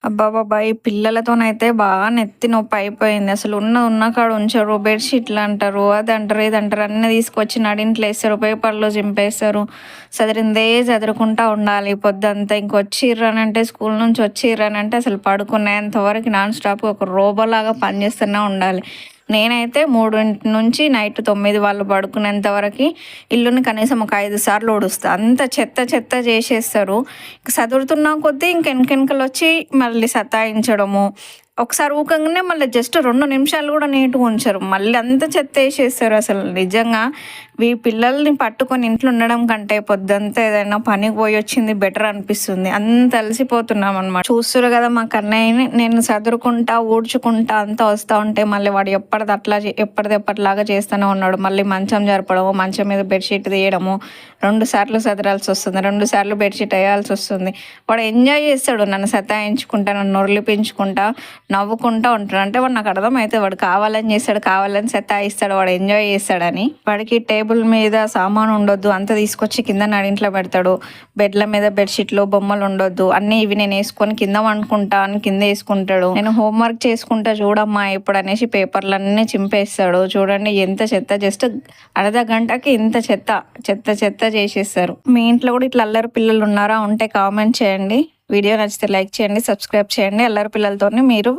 అబ్బబ్బబ్బా! ఈ పిల్లలతోనైతే బాగా నెత్తి నొప్పి అయిపోయింది. అసలు ఉన్న కాడ ఉంచరు. బెడ్‌షీట్లు అంటారు, అదంటారు, ఇదంటారు అన్నీ తీసుకొచ్చి నడింట్లో ఏస్తారు. పేపర్‌లో చింపేస్తారు. సదిరిందే సదురుకుంటా ఉండాలి పొద్దంతా. ఇంకొచ్చిర్రనంటే స్కూల్ నుంచి వచ్చిర్రనంటే అసలు పడుకునేంత వరకు నాన్ స్టాప్‌గా ఒక రోబోలాగా పనిచేస్తూనే ఉండాలి. నేనైతే 3 నుంచి నైట్ 9 వాళ్ళు పడుకునేంత వరకి ఇల్లుని కనీసం ఒక 5 సార్లు ఊడుస్తా. అంత చెత్త చెత్త చేసేస్తారు. సదురుతున్న కొద్దీ ఎనకెనకలొచ్చి మళ్ళీ సతాయించడము. ఒకసారి ఊకంగానే మళ్ళీ జస్ట్ 2 నిమిషాలు గూడా నీట్‌గా ఉంచరు. మళ్ళీ అంత చెత్తేసేస్తారు అసలు. నిజంగా ఈ పిల్లల్ని పట్టుకొని ఇంట్లో ఉండడం కంటే పొద్దంతా ఏదైనా పనికి పోయొచ్చింది బెటర్ అనిపిస్తుంది. అంత అలసిపోతున్నామనమాట. చూస్తుర్రు గదా మా కన్నయ్యని, నేను సదురుకుంటా, ఊడ్చుకుంటా అంతా వస్తా ఉంటే మళ్ళీ వాడు ఎప్పటిదప్పటిలాగా చేస్తూనే ఉన్నాడు. మళ్ళీ మంచం జరపడము, మంచం మీద బెడ్‌షీట్ తీయడము, 2 సార్లు సదరాల్సొస్తుంది, 2 సార్లు బెడ్‌షీట్ ఎయాల్సొస్తుంది. వాడు ఎంజాయ్ చేస్తాడు నన్ను సతాయించుకుంటా, నన్ను ఒర్లిపించుకుంటా, నవ్వుకుంటా ఉంటాడు. అంటే వాడు నాకు అర్థమైతది వాడు కావాలని చేస్తాడు, కావాలని సతాయిస్తాడు, వాడు ఎంజాయ్ చేస్తాడని. వాడికి టేబుల్ మీద సామాను ఉండొద్దు, అంతా తీసుకొచ్చి కింద నడింట్లో పెడతాడు. బెడ్ల మీద బెడ్‌షీట్లు, బొమ్మలు ఉండొద్దు, అన్నీ ఇవి నేను వేసుకొని కింద పండుకుంటా అని కింద వేసుకుంటాడు. నేను హోంవర్క్ చేసుకుంటా చూడమ్మా ఇప్పుడు అనేసి పేపర్లన్నీ చింపేస్తాడు. చూడండి ఎంత చెత్త, జస్ట్ అర్ధ గంటకి ఇంత చెత్త చెత్త చెత్త చేసేస్తారు. మీ ఇంట్లో కూడా ఇట్లా అల్లరి పిల్లలు ఉన్నారా? ఉంటే కామెంట్ చేయండి. వీడియో నచ్చితే లైక్ చేయండి, సబ్స్క్రైబ్ చేయండి. అల్లరి పిల్లలతోని మీరు